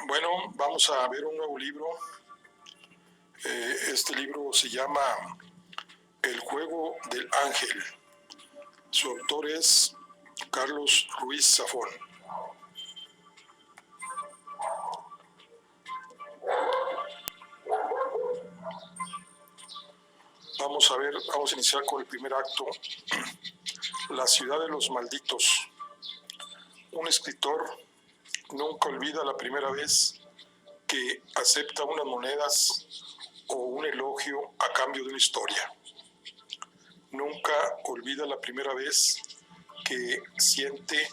Bueno, vamos a ver un nuevo libro. Este libro se llama El juego del ángel. Su autor es Carlos Ruiz Zafón. Vamos a iniciar con el primer acto. La ciudad de los malditos. Un escritor nunca olvida la primera vez que acepta unas monedas o un elogio a cambio de una historia. Nunca olvida la primera vez que siente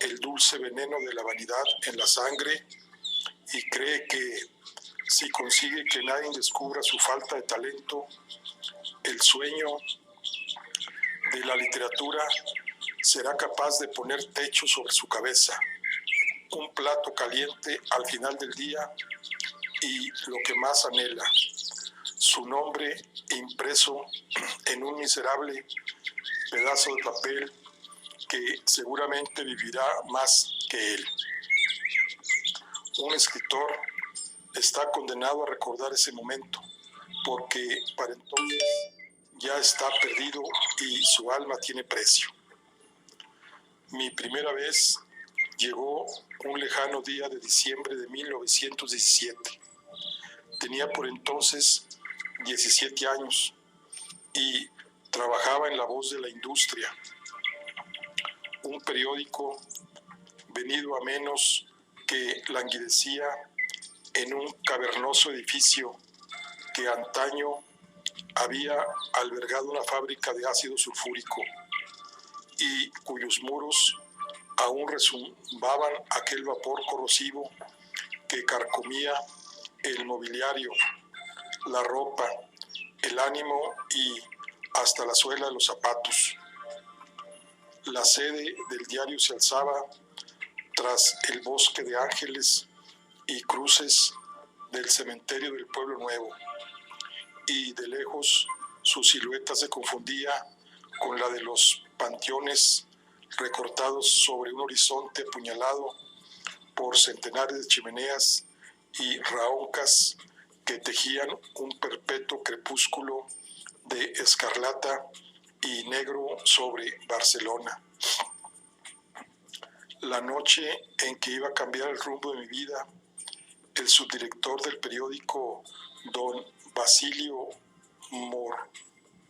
el dulce veneno de la vanidad en la sangre y cree que si consigue que nadie descubra su falta de talento, el sueño de la literatura será capaz de poner techo sobre su cabeza, un plato caliente al final del día y lo que más anhela, su nombre impreso en un miserable pedazo de papel que seguramente vivirá más que él. Un escritor está condenado a recordar ese momento, porque para entonces ya está perdido y su alma tiene precio. Mi primera vez llegó un lejano día de diciembre de 1917. Tenía por entonces 17 años y trabajaba en La Voz de la Industria, un periódico venido a menos que languidecía en un cavernoso edificio que antaño había albergado una fábrica de ácido sulfúrico y cuyos muros aún resumbaban aquel vapor corrosivo que carcomía el mobiliario, la ropa, el ánimo y hasta la suela de los zapatos. La sede del diario se alzaba tras el bosque de ángeles y cruces del cementerio del Pueblo Nuevo, y de lejos su silueta se confundía con la de los panteones recortados sobre un horizonte apuñalado por centenares de chimeneas y raoncas que tejían un perpetuo crepúsculo de escarlata y negro sobre Barcelona. La noche en que iba a cambiar el rumbo de mi vida, el subdirector del periódico, don Basilio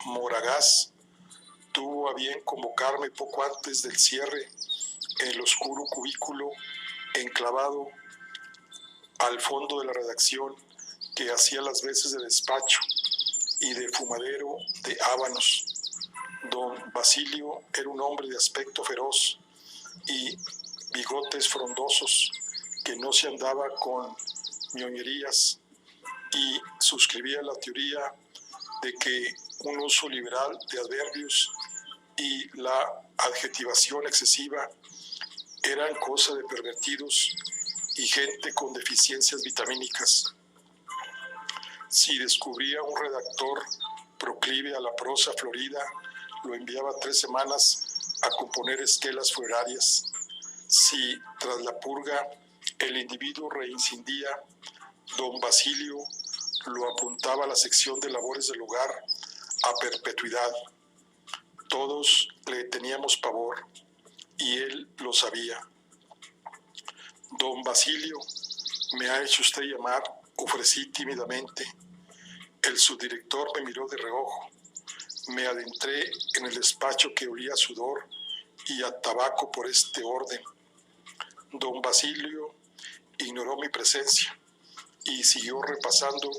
Moragas, tuvo a bien convocarme poco antes del cierre en el oscuro cubículo enclavado al fondo de la redacción que hacía las veces de despacho y de fumadero de hábanos. Don Basilio era un hombre de aspecto feroz y bigotes frondosos que no se andaba con ñoñerías y suscribía la teoría de que un uso liberal de adverbios y la adjetivación excesiva eran cosa de pervertidos y gente con deficiencias vitamínicas. Si descubría un redactor proclive a la prosa florida, lo enviaba 3 semanas a componer esquelas funerarias. Si tras la purga el individuo reincendía, don Basilio lo apuntaba a la sección de labores del hogar a perpetuidad. Todos le teníamos pavor y él lo sabía. Don Basilio, ¿me ha hecho usted llamar?, ofrecí tímidamente. El subdirector me miró de reojo. Me adentré en el despacho que olía a sudor y a tabaco por este orden. Don Basilio ignoró mi presencia y siguió repasando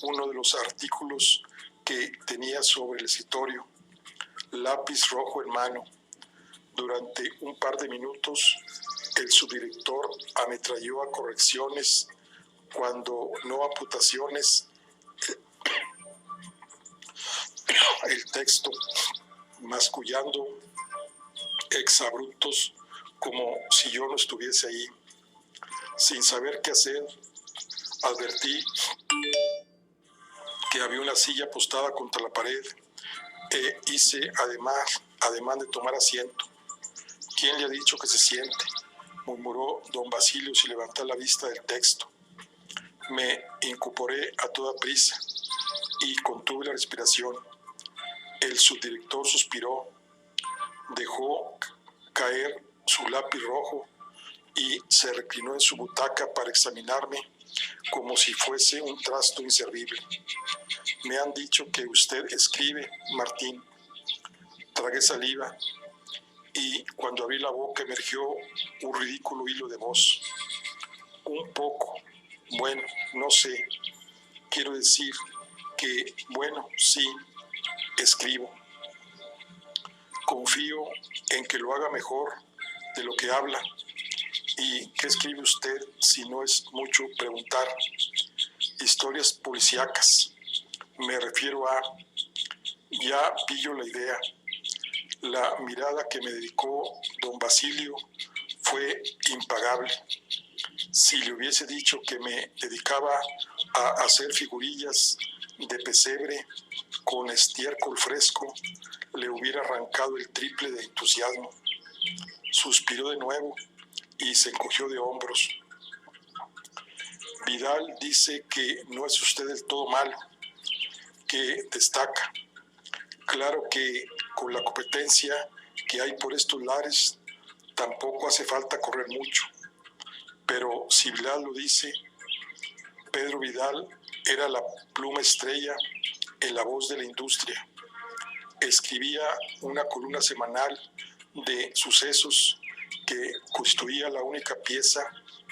uno de los artículos que tenía sobre el escritorio, lápiz rojo en mano. Durante un par de minutos, el subdirector ametralló a correcciones, cuando no amputaciones, el texto, mascullando exabruptos como si yo no estuviese ahí. Sin saber qué hacer, advertí que había una silla apostada contra la pared e hice ademán de tomar asiento. ¿Quién le ha dicho que se siente? murmuró don Basilio sin levantar la vista del texto. Me incorporé a toda prisa y contuve la respiración. El subdirector suspiró, dejó caer su lápiz rojo y se reclinó en su butaca para examinarme como si fuese un trasto inservible. Me han dicho que usted escribe, Martín. Tragué saliva y cuando abrí la boca emergió un ridículo hilo de voz. Un poco, bueno, no sé, quiero decir que, bueno, sí, escribo. Confío en que lo haga mejor de lo que habla. ¿Y qué escribe usted si no es mucho preguntar? Historias policíacas. Me refiero a... Ya pillo la idea. La mirada que me dedicó don Basilio fue impagable. Si le hubiese dicho que me dedicaba a hacer figurillas de pesebre con estiércol fresco, le hubiera arrancado el triple de entusiasmo. Suspiró de nuevo y se encogió de hombros. Vidal dice que no es usted del todo malo, que destaca. Claro que con la competencia que hay por estos lares tampoco hace falta correr mucho, pero si Vidal lo dice, Pedro Vidal era la pluma estrella en La Voz de la Industria. Escribía una columna semanal de sucesos que constituía la única pieza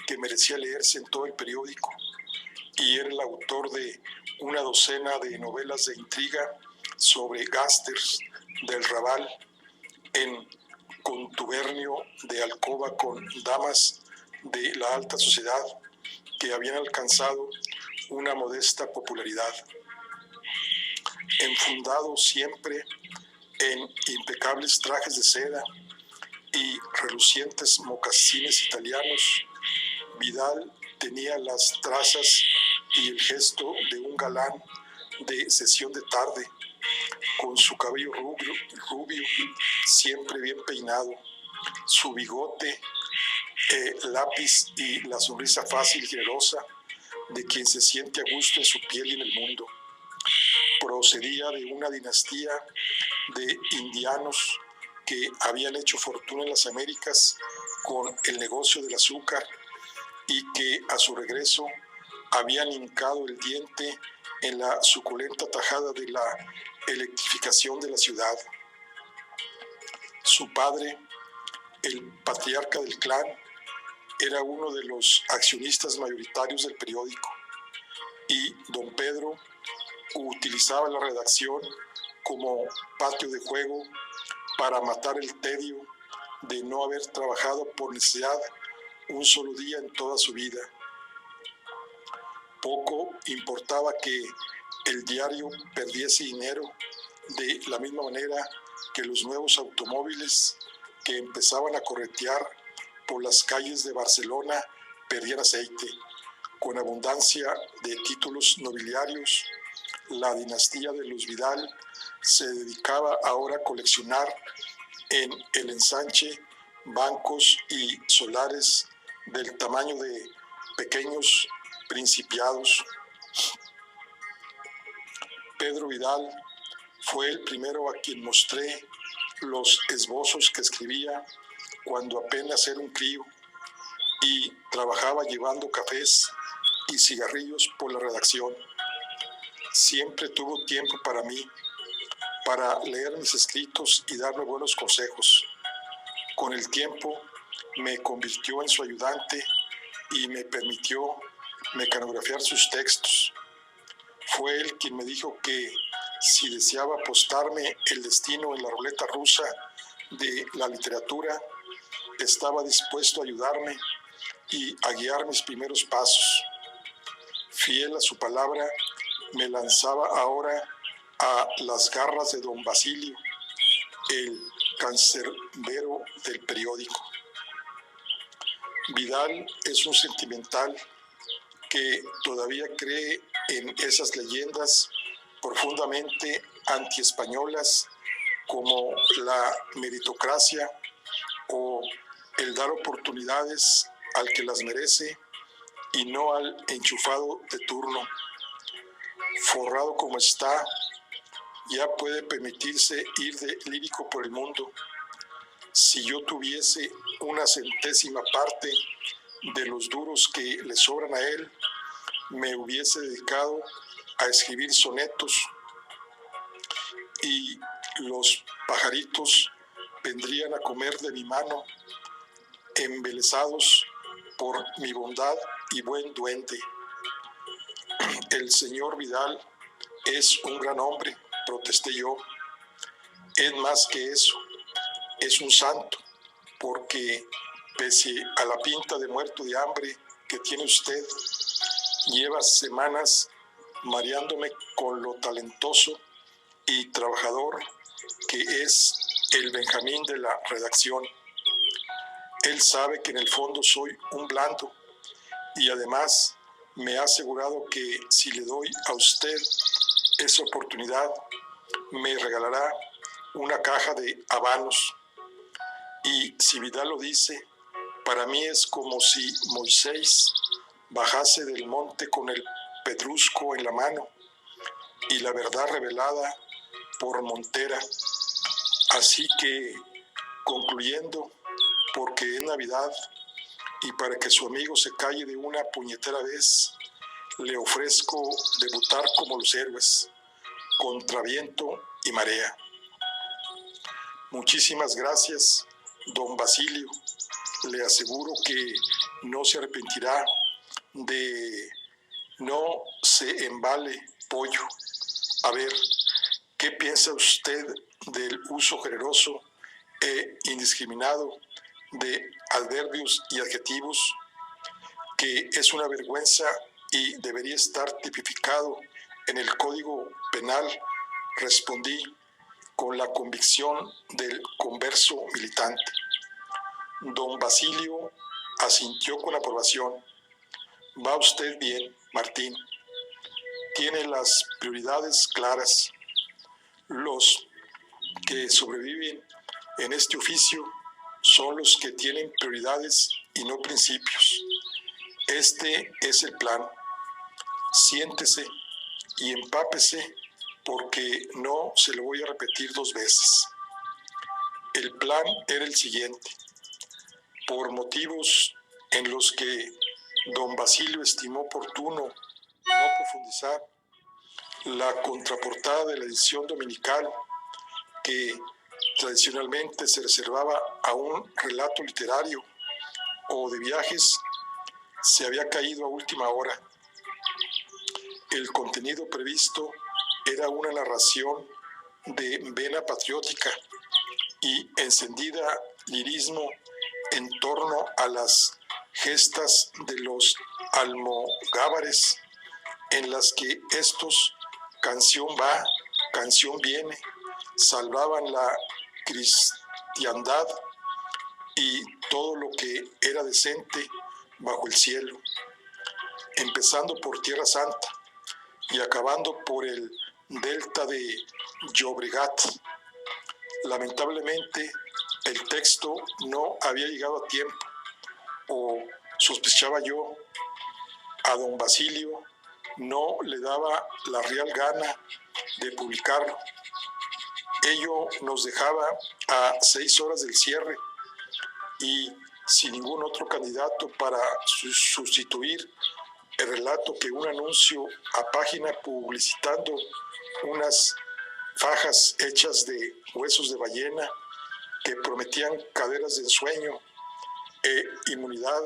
que merecía leerse en todo el periódico, y era el autor de una docena de novelas de intriga sobre gángsters del Raval en contubernio de alcoba con damas de la alta sociedad que habían alcanzado una modesta popularidad. Enfundado siempre en impecables trajes de seda y relucientes mocasines italianos, Vidal tenía las trazas y el gesto de un galán de sesión de tarde, con su cabello rubio, siempre bien peinado, su bigote, lápiz y la sonrisa fácil y generosa de quien se siente a gusto en su piel y en el mundo. Procedía de una dinastía de indianos que habían hecho fortuna en las Américas con el negocio del azúcar y que a su regreso habían hincado el diente en la suculenta tajada de la electrificación de la ciudad. Su padre, el patriarca del clan, era uno de los accionistas mayoritarios del periódico, y don Pedro utilizaba la redacción como patio de juego para matar el tedio de no haber trabajado por necesidad un solo día en toda su vida. Poco importaba que el diario perdiese dinero de la misma manera que los nuevos automóviles que empezaban a corretear por las calles de Barcelona perdían aceite. Con abundancia de títulos nobiliarios, la dinastía de los Vidal se dedicaba ahora a coleccionar en el ensanche bancos y solares del tamaño de pequeños principiados. Pedro Vidal fue el primero a quien mostré los esbozos que escribía cuando apenas era un crío y trabajaba llevando cafés y cigarrillos por la redacción. Siempre tuvo tiempo para mí, para leer mis escritos y darme buenos consejos. Con el tiempo me convirtió en su ayudante y me permitió mecanografiar sus textos. Fue él quien me dijo que si deseaba apostarme el destino en la ruleta rusa de la literatura, estaba dispuesto a ayudarme y a guiar mis primeros pasos. Fiel a su palabra, me lanzaba ahora a las garras de don Basilio, el cancerbero del periódico. Vidal es un sentimental que todavía cree en esas leyendas profundamente antiespañolas como la meritocracia o el dar oportunidades al que las merece y no al enchufado de turno. Forrado como está, ya puede permitirse ir de lírico por el mundo. Si yo tuviese una centésima parte de los duros que le sobran a él, me hubiese dedicado a escribir sonetos y los pajaritos vendrían a comer de mi mano, embelesados por mi bondad y buen duende. El señor Vidal es un gran hombre, protesté yo. Es más que eso, es un santo, porque pese a la pinta de muerto de hambre que tiene usted, lleva semanas mareándome con lo talentoso y trabajador que es el Benjamín de la redacción. Él sabe que en el fondo soy un blando y además me ha asegurado que si le doy a usted esa oportunidad, me regalará una caja de habanos. Y si Vidal lo dice, para mí es como si Moisés bajase del monte con el pedrusco en la mano y la verdad revelada por Montera. Así que, concluyendo, porque es Navidad y para que su amigo se calle de una puñetera vez, le ofrezco debutar como los héroes, contra viento y marea. Muchísimas gracias, don Basilio. Le aseguro que no se arrepentirá de no se embale, pollo. A ver, ¿qué piensa usted del uso generoso e indiscriminado de adverbios y adjetivos, que es una vergüenza y debería estar tipificado en el Código Penal? Respondí con la convicción del converso militante. Don Basilio asintió con aprobación. Va usted bien, Martín. Tiene las prioridades claras. Los que sobreviven en este oficio son los que tienen prioridades y no principios. Este es el plan. Siéntese y empápese porque no se lo voy a repetir 2 veces. El plan era el siguiente. Por motivos en los que don Basilio estimó oportuno no profundizar, la contraportada de la edición dominical, que tradicionalmente se reservaba a un relato literario o de viajes, se había caído a última hora. El contenido previsto era una narración de vena patriótica y encendida lirismo en torno a las gestas de los almogávares, en las que estos, canción va, canción viene, salvaban la cristiandad y todo lo que era decente bajo el cielo, empezando por Tierra Santa y acabando por el delta de Llobregat. Lamentablemente, el texto no había llegado a tiempo, o sospechaba yo, a don Basilio no le daba la real gana de publicarlo. Ello nos dejaba a 6 horas del cierre y sin ningún otro candidato para sustituir el relato que un anuncio a página publicitando unas fajas hechas de huesos de ballena que prometían caderas de ensueño e inmunidad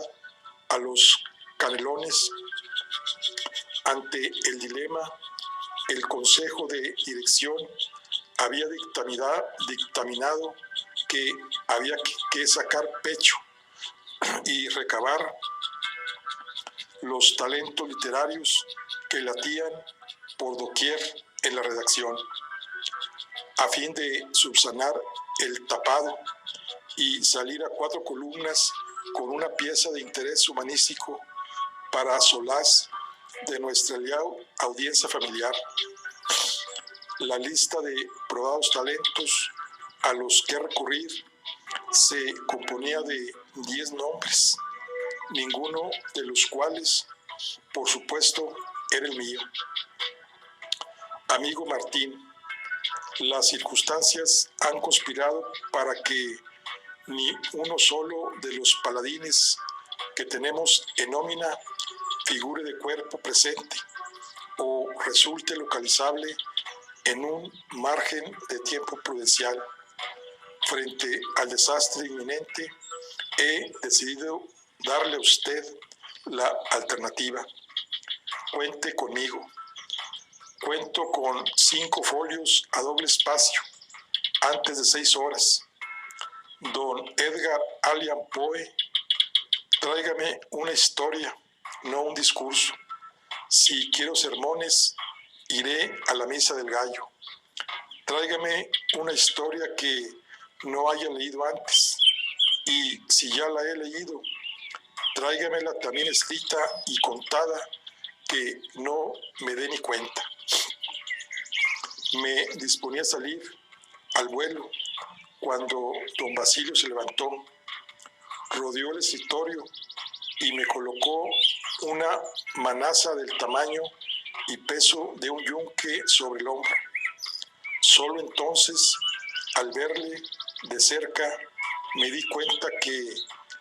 a los canelones. Ante el dilema, el Consejo de Dirección había dictaminado que había que sacar pecho y recabar los talentos literarios que latían por doquier en la redacción, a fin de subsanar el tapado y salir a 4 columnas con una pieza de interés humanístico para solaz de nuestra audiencia familiar. La lista de probados talentos a los que recurrir se componía de 10 nombres, ninguno de los cuales, por supuesto, era el mío. Amigo Martín, las circunstancias han conspirado para que ni uno solo de los paladines que tenemos en nómina figure de cuerpo presente o resulte localizable en un margen de tiempo prudencial. Frente al desastre inminente, he decidido darle a usted la alternativa. Cuente conmigo. Cuento con 5 folios a doble espacio, antes de 6 horas. Don Edgar Allan Poe, tráigame una historia, no un discurso. Si quiero sermones, iré a la misa del gallo. Tráigame una historia que no haya leído antes. Y si ya la he leído, tráigamela también escrita y contada, que no me dé ni cuenta. Me disponía a salir al vuelo cuando don Basilio se levantó, rodeó el escritorio y me colocó una manaza del tamaño y peso de un yunque sobre el hombro. Solo entonces, al verle de cerca, me di cuenta que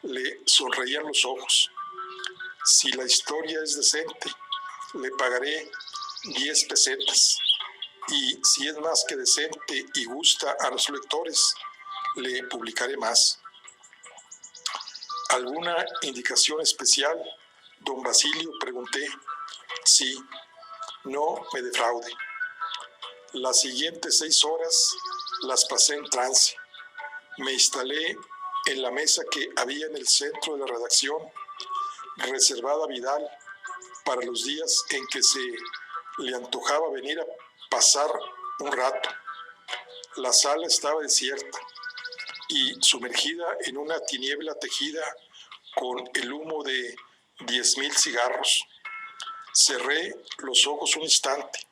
le sonreían los ojos. Si la historia es decente, le pagaré 10 pesetas. Y si es más que decente y gusta a los lectores, le publicaré más. ¿Alguna indicación especial, don Basilio? Pregunté. Sí, no me defraude. Las siguientes 6 horas las pasé en trance. Me instalé en la mesa que había en el centro de la redacción, reservada a Vidal para los días en que se le antojaba venir a pasar un rato. La sala estaba desierta y sumergida en una tiniebla tejida con el humo de 10,000 cigarros. Cerré los ojos un instante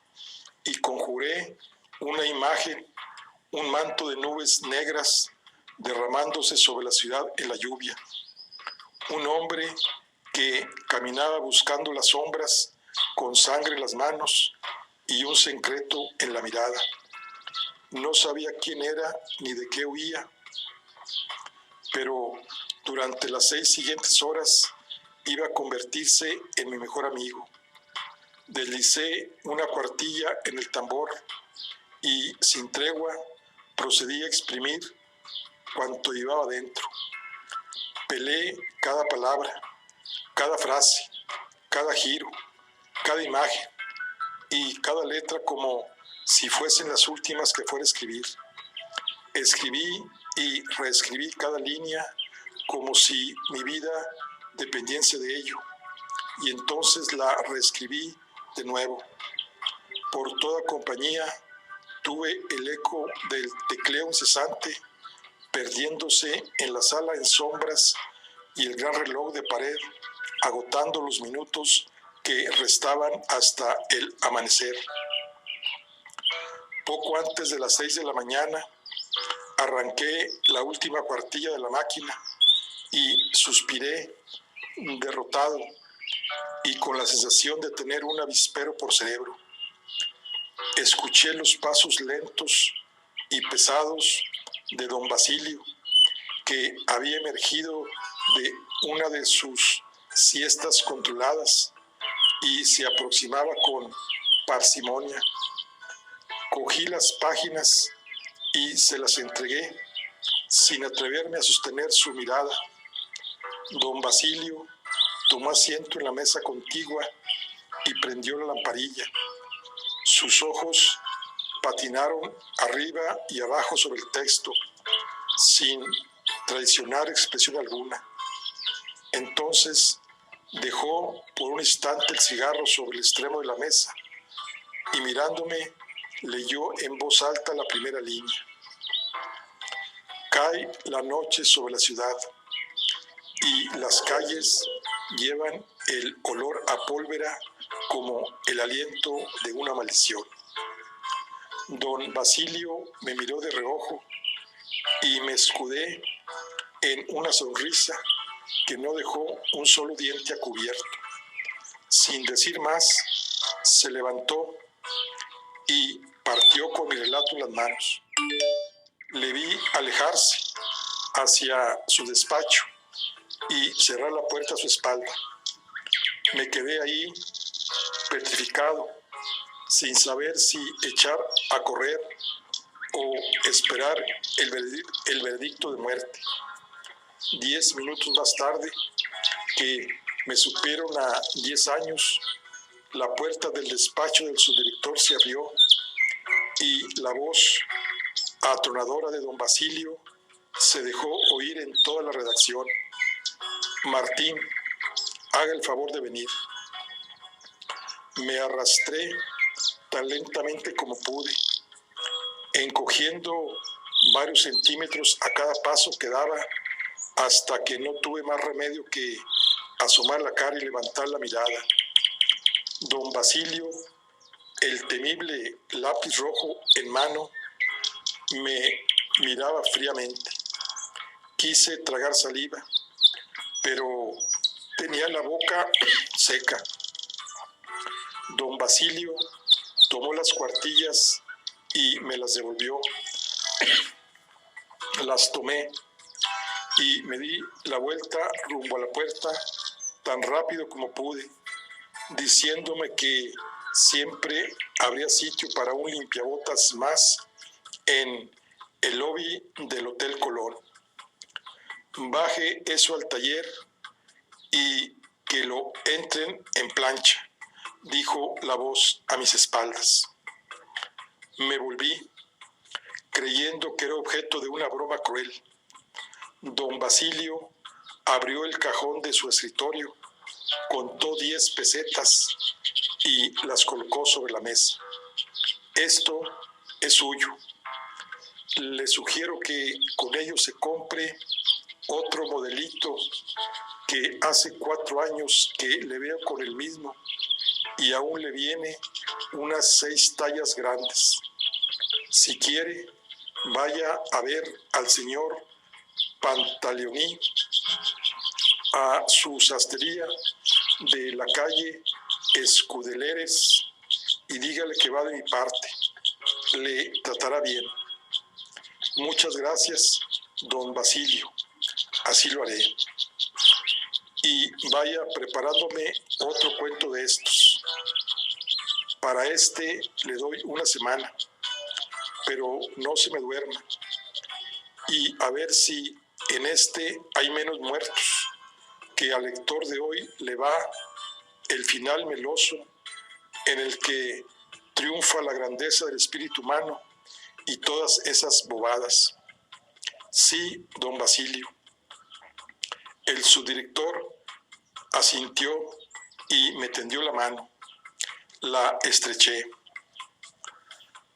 y conjuré una imagen, un manto de nubes negras derramándose sobre la ciudad en la lluvia. Un hombre que caminaba buscando las sombras con sangre en las manos y un secreto en la mirada. No sabía quién era ni de qué huía, pero durante las 6 siguientes horas iba a convertirse en mi mejor amigo. Deslicé una cuartilla en el tambor y sin tregua procedí a exprimir cuanto llevaba dentro. Pelé cada palabra, cada frase, cada giro, cada imagen y cada letra como si fuesen las últimas que fuera a escribir. Escribí y reescribí cada línea como si mi vida dependiese de ello, y entonces la reescribí de nuevo. Por toda compañía tuve el eco del tecleo incesante, perdiéndose en la sala en sombras y el gran reloj de pared, agotando los minutos que restaban hasta el amanecer. Poco antes de las 6 de la mañana, arranqué la última cuartilla de la máquina y suspiré derrotado y con la sensación de tener un avispero por cerebro. Escuché los pasos lentos y pesados de don Basilio, que había emergido de una de sus siestas controladas y se aproximaba con parsimonia. Cogí las páginas y se las entregué sin atreverme a sostener su mirada. Don Basilio tomó asiento en la mesa contigua y prendió la lamparilla. Sus ojos patinaron arriba y abajo sobre el texto, sin traicionar expresión alguna. Entonces dejó por un instante el cigarro sobre el extremo de la mesa y mirándome leyó en voz alta la primera línea. Cae la noche sobre la ciudad y las calles llevan el olor a pólvora como el aliento de una maldición. Don Basilio me miró de reojo y me escudé en una sonrisa que no dejó un solo diente a cubierto. Sin decir más, se levantó y partió con mi relato en las manos. Le vi alejarse hacia su despacho y cerrar la puerta a su espalda. Me quedé ahí petrificado, sin saber si echar a correr o esperar el veredicto de muerte. 10 minutos más tarde, que me supieron a 10 años, la puerta del despacho del subdirector se abrió y la voz atronadora de don Basilio se dejó oír en toda la redacción. Martín, haga el favor de venir. Me arrastré tan lentamente como pude, encogiendo varios centímetros a cada paso que daba, hasta que no tuve más remedio que asomar la cara y levantar la mirada. Don Basilio, el temible lápiz rojo en mano, me miraba fríamente. Quise tragar saliva, pero tenía la boca seca. Don Basilio tomó las cuartillas y me las devolvió. Las tomé y me di la vuelta rumbo a la puerta tan rápido como pude, diciéndome que siempre habría sitio para un limpiabotas más en el lobby del Hotel Colón. Baje eso al taller y que lo entren en plancha, dijo la voz a mis espaldas. Me volví, creyendo que era objeto de una broma cruel. Don Basilio abrió el cajón de su escritorio, contó 10 pesetas y las colocó sobre la mesa. Esto es suyo. Le sugiero que con ello se compre otro modelito que hace 4 años que le veo con el mismo y aún le viene unas 6 tallas grandes. Si quiere, vaya a ver al señor Pantaleoni a su sastrería de la calle Escudeleres y dígale que va de mi parte. Le tratará bien. Muchas gracias, don Basilio. Así lo haré. Y vaya preparándome otro cuento de estos. Para este le doy una semana, pero no se me duerma. Y a ver si en este hay menos muertos, que al lector de hoy le va el final meloso en el que triunfa la grandeza del espíritu humano y todas esas bobadas. Sí, don Basilio. El subdirector asintió y me tendió la mano. La estreché.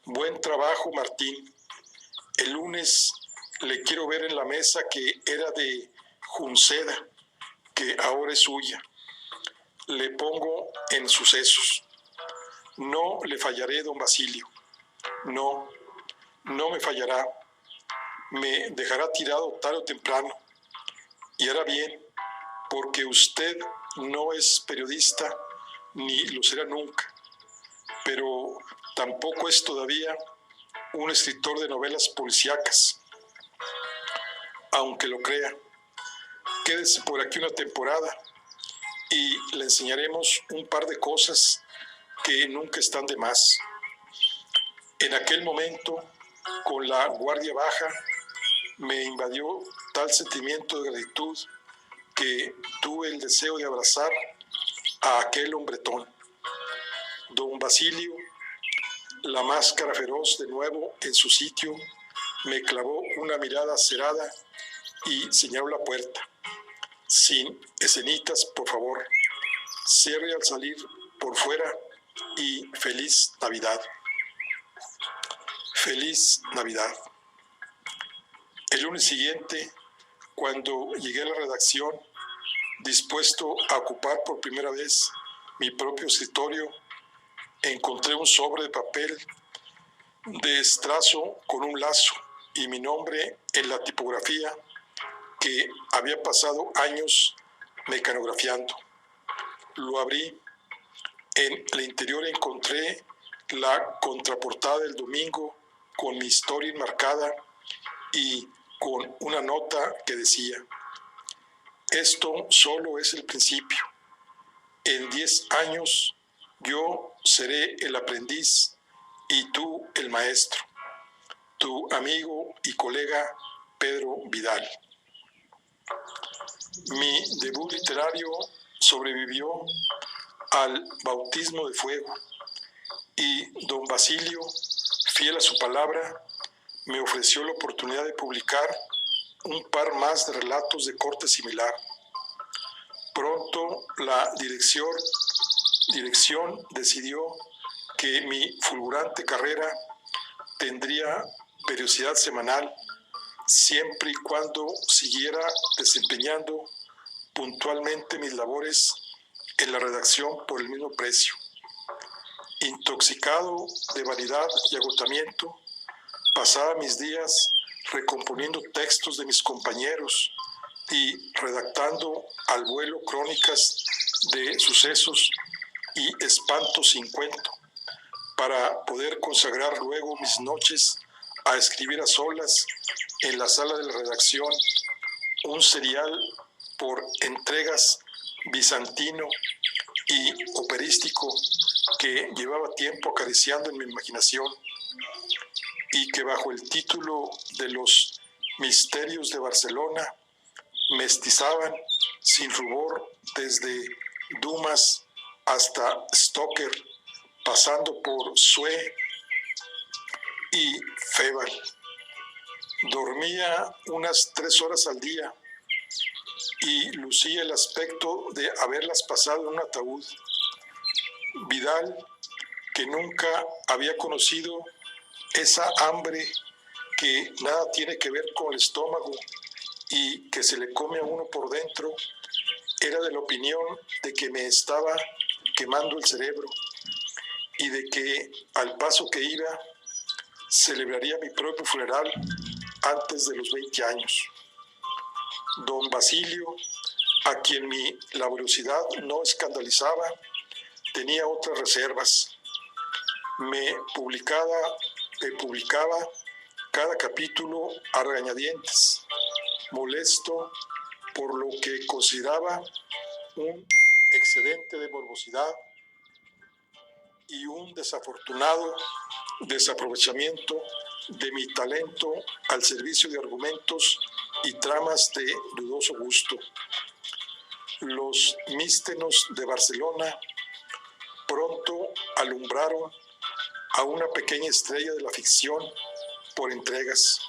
Buen trabajo, Martín. El lunes le quiero ver en la mesa que era de Junceda, que ahora es suya. Le pongo en sucesos. No le fallaré, don Basilio. No, no me fallará. Me dejará tirado tarde o temprano. Y hará bien, porque usted no es periodista, ni lo será nunca. Pero tampoco es todavía un escritor de novelas policíacas. Aunque lo crea, quédese por aquí una temporada y le enseñaremos un par de cosas que nunca están de más. En aquel momento, con la guardia baja, me invadió tal sentimiento de gratitud que tuve el deseo de abrazar a aquel hombretón. Don Basilio, la máscara feroz de nuevo en su sitio, me clavó una mirada cerrada y señaló la puerta. Sin escenitas, por favor. Cierre al salir por fuera y feliz Navidad. Feliz Navidad. El lunes siguiente, cuando llegué a la redacción, dispuesto a ocupar por primera vez mi propio escritorio, encontré un sobre de papel de estrazo con un lazo y mi nombre en la tipografía que había pasado años mecanografiando. Lo abrí. En el interior encontré la contraportada del domingo con mi historia enmarcada y con una nota que decía: esto solo es el principio. En 10 años yo seré el aprendiz y tú el maestro. Tu amigo y colega Pedro Vidal. Mi debut literario sobrevivió al bautismo de fuego y don Basilio, fiel a su palabra, me ofreció la oportunidad de publicar un par más de relatos de corte similar. Pronto la dirección decidió que mi fulgurante carrera tendría periodicidad semanal, siempre y cuando siguiera desempeñando puntualmente mis labores en la redacción por el mismo precio. Intoxicado de vanidad y agotamiento, pasaba mis días recomponiendo textos de mis compañeros y redactando al vuelo crónicas de sucesos y espantos sin cuento, para poder consagrar luego mis noches a escribir a solas en la sala de la redacción un serial por entregas bizantino y operístico que llevaba tiempo acariciando en mi imaginación y que bajo el título de Los Misterios de Barcelona mestizaban sin rubor desde Dumas hasta Stoker, pasando por Sue y Feval. Dormía unas 3 horas al día y lucía el aspecto de haberlas pasado en un ataúd. Vidal, que nunca había conocido esa hambre que nada tiene que ver con el estómago y que se le come a uno por dentro, era de la opinión de que me estaba quemando el cerebro y de que al paso que iba celebraría mi propio funeral antes de los 20 años. Don Basilio, a quien mi laboriosidad no escandalizaba, tenía otras reservas. Me publicaba cada capítulo a regañadientes, molesto por lo que consideraba un excedente de morbosidad y un desafortunado desaprovechamiento de mi talento al servicio de argumentos y tramas de dudoso gusto. Los místenos de Barcelona pronto alumbraron a una pequeña estrella de la ficción por entregas,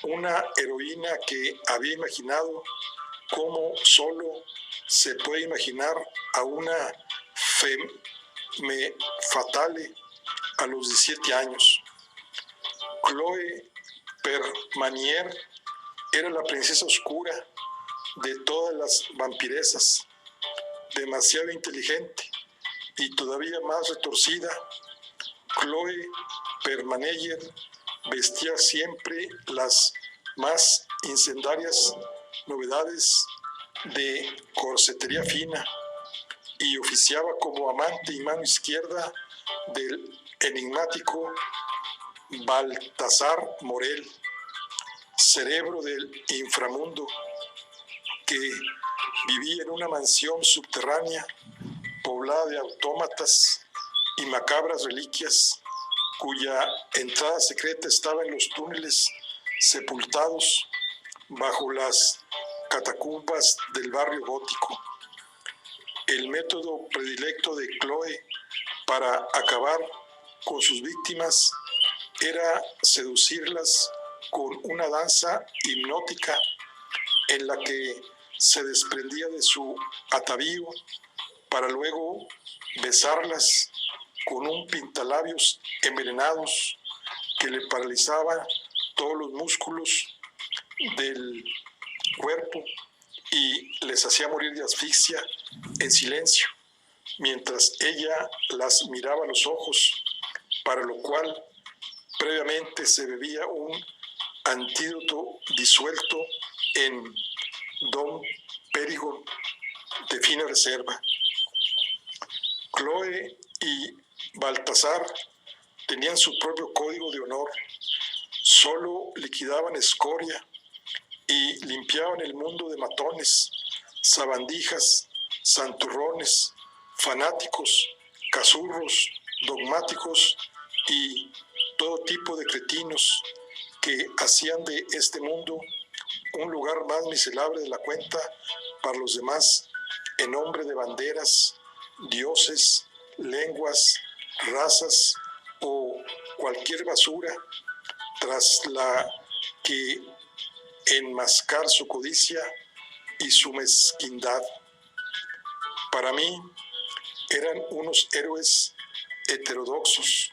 una heroína que había imaginado cómo solo se puede imaginar a una femme fatale a los 17 años. Chloe Permanier era la princesa oscura de todas las vampiresas, demasiado inteligente y todavía más retorcida. Chloe Permanier vestía siempre las más incendiarias novedades de corsetería fina y oficiaba como amante y mano izquierda del enigmático Baltasar Morel, cerebro del inframundo, que vivía en una mansión subterránea poblada de autómatas y macabras reliquias, cuya entrada secreta estaba en los túneles sepultados bajo las catacumbas del barrio gótico. El método predilecto de Chloe para acabar con sus víctimas era seducirlas con una danza hipnótica en la que se desprendía de su atavío para luego besarlas con un pintalabios envenenados que le paralizaba todos los músculos del cuerpo y les hacía morir de asfixia en silencio, mientras ella las miraba a los ojos, para lo cual previamente se bebía un antídoto disuelto en Dom Périgord de fina reserva. Chloe y Baltasar tenían su propio código de honor. Solo liquidaban escoria y limpiaban el mundo de matones, sabandijas, santurrones, fanáticos, cazurros, dogmáticos y todo tipo de cretinos que hacían de este mundo un lugar más miserable de la cuenta para los demás en nombre de banderas, dioses, lenguas, razas o cualquier basura tras la que enmascar su codicia y su mezquindad. Para mí eran unos héroes heterodoxos,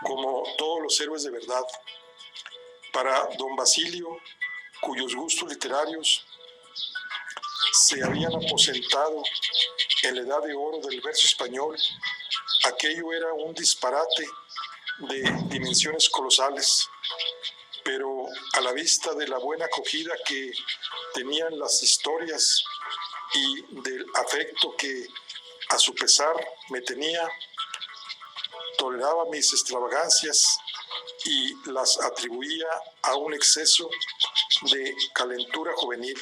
como todos los héroes de verdad. Para don Basilio, cuyos gustos literarios se habían aposentado en la edad de oro del verso español, aquello era un disparate de dimensiones colosales, pero a la vista de la buena acogida que tenían las historias y del afecto que a su pesar me tenía, toleraba mis extravagancias y las atribuía a un exceso de calentura juvenil.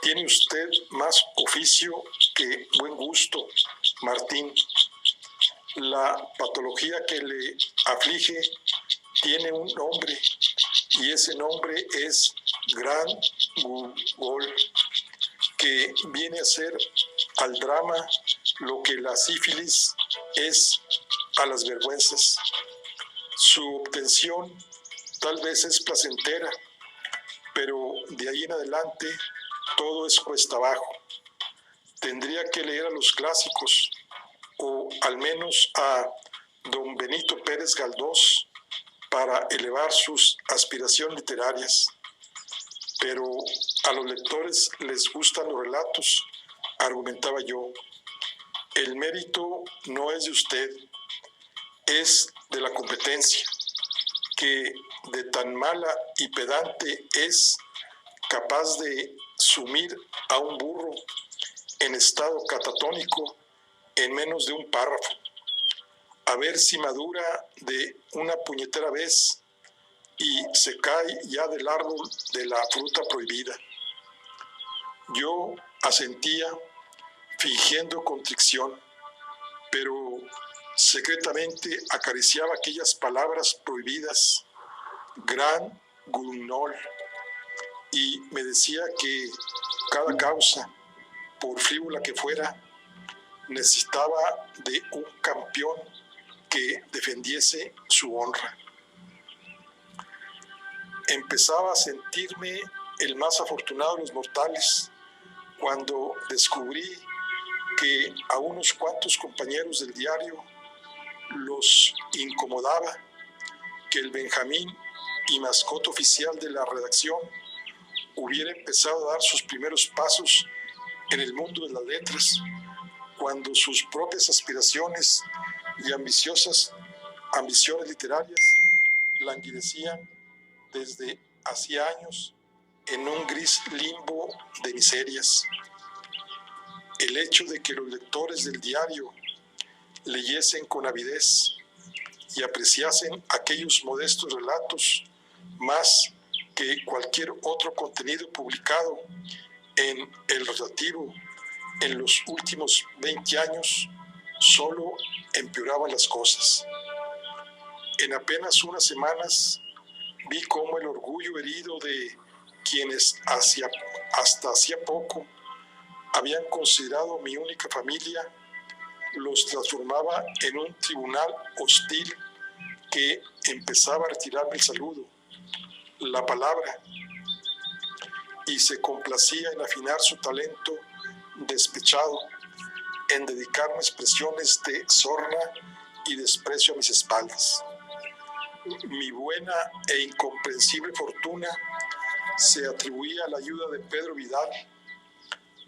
Tiene usted más oficio que buen gusto, Martín. La patología que le aflige tiene un nombre y ese nombre es Gran Gugol, que viene a ser al drama lo que la sífilis es a las vergüenzas. Su obtención tal vez es placentera, pero de ahí en adelante todo es cuesta abajo. Tendría que leer a los clásicos, o al menos a don Benito Pérez Galdós, para elevar sus aspiraciones literarias. Pero a los lectores les gustan los relatos, argumentaba yo. El mérito no es de usted, es de la competencia, que de tan mala y pedante es capaz de sumir a un burro en estado catatónico en menos de un párrafo. A ver si madura de una puñetera vez y se cae ya del árbol de la fruta prohibida. Yo asentía fingiendo contrición, pero secretamente acariciaba aquellas palabras prohibidas, Gran Guignol, y me decía que cada causa, por frívola que fuera, necesitaba de un campeón que defendiese su honra. Empezaba a sentirme el más afortunado de los mortales cuando descubrí que a unos cuantos compañeros del diario los incomodaba que el Benjamín y mascota oficial de la redacción hubiera empezado a dar sus primeros pasos en el mundo de las letras, cuando sus propias aspiraciones y ambiciones literarias languidecían desde hacía años en un gris limbo de miserias. El hecho de que los lectores del diario leyesen con avidez y apreciasen aquellos modestos relatos más que cualquier otro contenido publicado en el relativo en los últimos 20 años, solo empeoraban las cosas. En apenas unas semanas vi cómo el orgullo herido de quienes hasta hacía poco habían considerado mi única familia los transformaba en un tribunal hostil que empezaba a retirarme el saludo, la palabra, y se complacía en afinar su talento despechado, en dedicarme expresiones de sorna y desprecio a mis espaldas. Mi buena e incomprensible fortuna se atribuía a la ayuda de Pedro Vidal,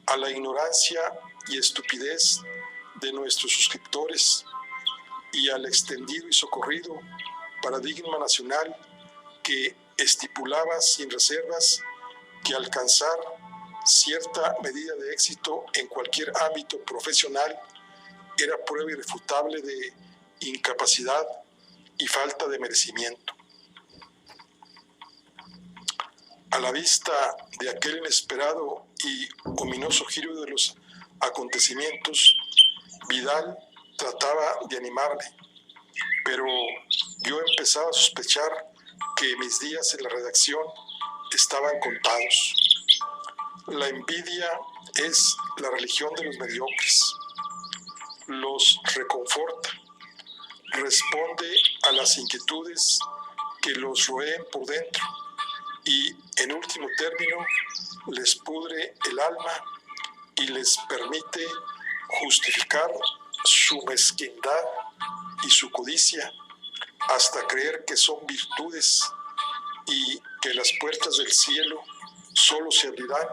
a la ignorancia y estupidez de nuestros suscriptores y al extendido y socorrido paradigma nacional que estipulaba sin reservas que alcanzar cierta medida de éxito en cualquier ámbito profesional era prueba irrefutable de incapacidad y falta de merecimiento. A la vista de aquel inesperado y ominoso giro de los acontecimientos, Vidal trataba de animarme, pero yo empezaba a sospechar que mis días en la redacción estaban contados. La envidia es la religión de los mediocres. Los reconforta, responde a las inquietudes que los roen por dentro y, en último término, les pudre el alma y les permite justificar su mezquindad y su codicia hasta creer que son virtudes y que las puertas del cielo solo se abrirán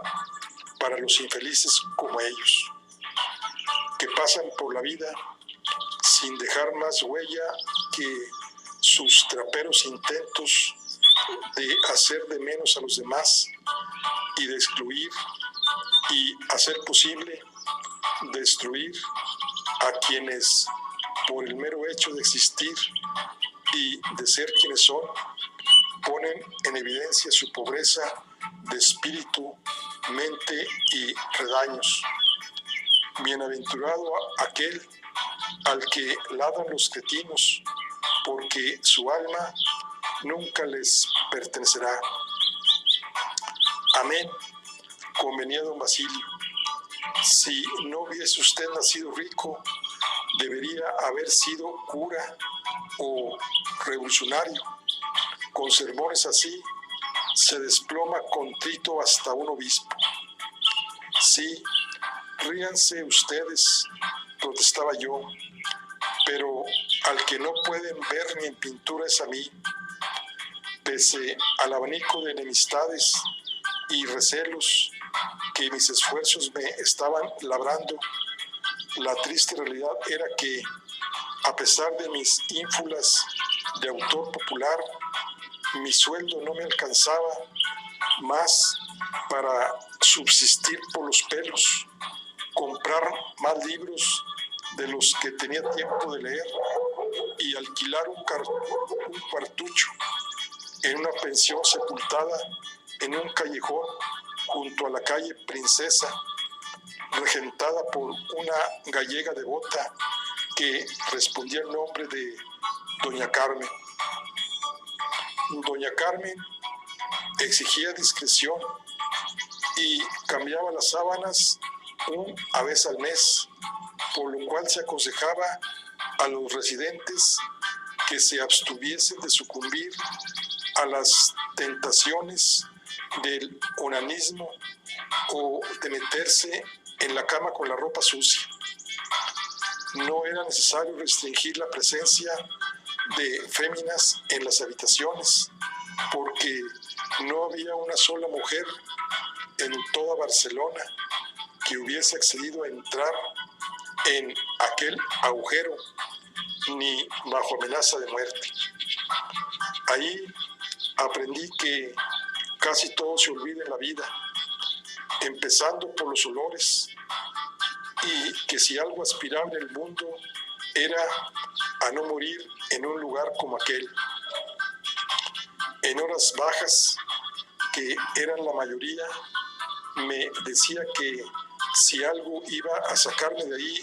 para los infelices como ellos, que pasan por la vida sin dejar más huella que sus traperos intentos de hacer de menos a los demás y de excluir y, a ser posible, destruir a quienes, por el mero hecho de existir y de ser quienes son, ponen en evidencia su pobreza de espíritu, mente y redaños. Bienaventurado aquel al que ladran los cretinos, porque su alma nunca les pertenecerá. Amén, convenía don Basilio. Si no hubiese usted nacido rico, debería haber sido cura o revolucionario. Con sermones así se desploma contrito hasta un obispo. Sí, ríanse ustedes, protestaba yo, pero al que no pueden ver ni en pintura es a mí. Pese al abanico de enemistades y recelos que mis esfuerzos me estaban labrando, la triste realidad era que, a pesar de mis ínfulas de autor popular, mi sueldo no me alcanzaba más para subsistir por los pelos, comprar más libros de los que tenía tiempo de leer y alquilar un cuartucho en una pensión sepultada en un callejón junto a la calle Princesa, regentada por una gallega devota que respondía el nombre de Doña Carmen. Doña Carmen exigía discreción y cambiaba las sábanas una vez al mes, por lo cual se aconsejaba a los residentes que se abstuviesen de sucumbir a las tentaciones del onanismo o de meterse en la cama con la ropa sucia. No era necesario restringir la presencia de féminas en las habitaciones, porque no había una sola mujer en toda Barcelona que hubiese accedido a entrar en aquel agujero, ni bajo amenaza de muerte. Ahí aprendí que casi todo se olvida en la vida, empezando por los olores, y que si algo aspiraba en el mundo era a no morir en un lugar como aquel. En horas bajas, que eran la mayoría, me decía que si algo iba a sacarme de ahí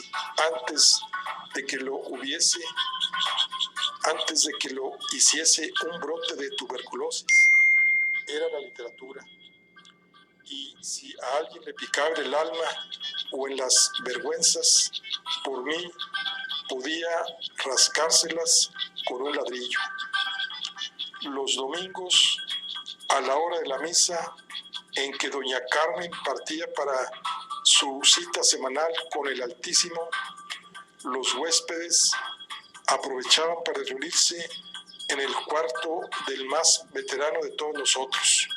antes de que lo hiciese un brote de tuberculosis, era la literatura. Y si a alguien le picaba en el alma o en las vergüenzas, por mí podía rascárselas con un ladrillo. Los domingos, a la hora de la misa, en que doña Carmen partía para su cita semanal con el Altísimo, los huéspedes aprovechaban para reunirse en el cuarto del más veterano de todos nosotros,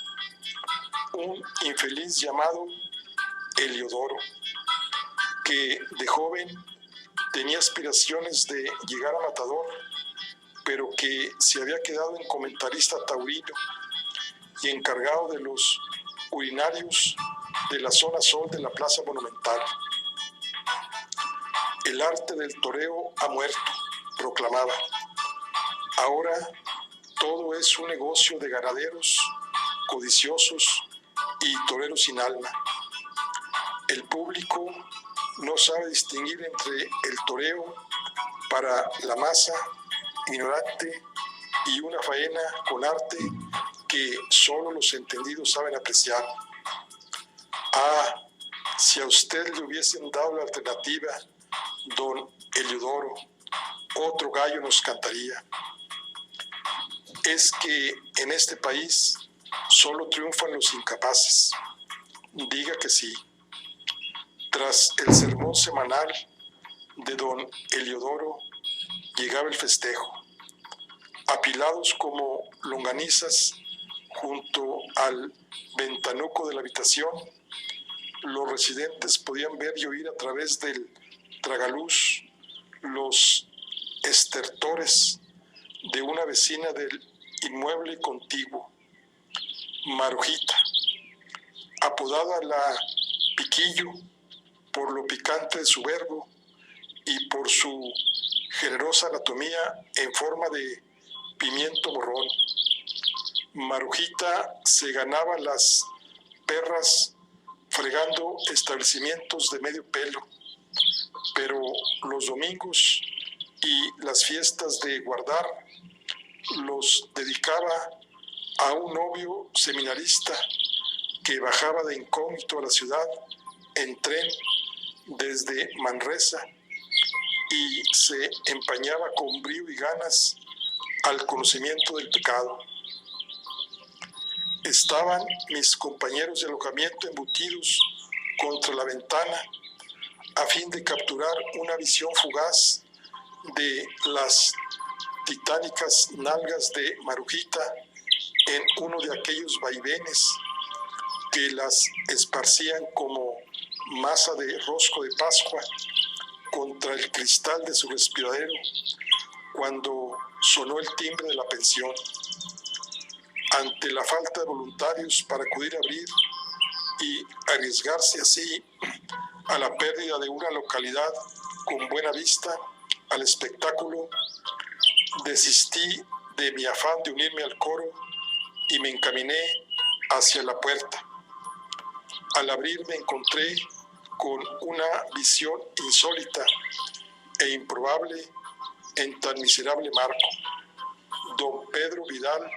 un infeliz llamado Heliodoro, que de joven tenía aspiraciones de llegar a matador, pero que se había quedado en comentarista taurino y encargado de los urinarios de la zona sol de la Plaza Monumental. El arte del toreo ha muerto, proclamaba. Ahora todo es un negocio de ganaderos codiciosos y toreros sin alma. El público no sabe distinguir entre el toreo para la masa ignorante y una faena con arte que solo los entendidos saben apreciar. Ah, si a usted le hubiesen dado la alternativa, don Heliodoro, otro gallo nos cantaría. Es que en este país solo triunfan los incapaces. Diga que sí. Tras el sermón semanal de don Heliodoro llegaba el festejo. Apilados como longanizas junto al ventanuco de la habitación, los residentes podían ver y oír a través del tragaluz los estertores de una vecina del inmueble contiguo, Marujita, apodada la Piquillo por lo picante de su verbo y por su generosa anatomía en forma de pimiento morrón. Marujita se ganaba las perras fregando establecimientos de medio pelo, pero los domingos y las fiestas de guardar los dedicaba a un novio seminarista que bajaba de incógnito a la ciudad en tren desde Manresa y se empañaba con brío y ganas al conocimiento del pecado. Estaban mis compañeros de alojamiento embutidos contra la ventana a fin de capturar una visión fugaz de las titánicas nalgas de Marujita en uno de aquellos vaivenes que las esparcían como masa de rosco de Pascua contra el cristal de su respiradero cuando sonó el timbre de la pensión. Ante la falta de voluntarios para acudir a abrir y arriesgarse así a la pérdida de una localidad con buena vista al espectáculo, desistí de mi afán de unirme al coro y me encaminé hacia la puerta. Al abrir me encontré con una visión insólita e improbable en tan miserable marco. Don Pedro Vidal,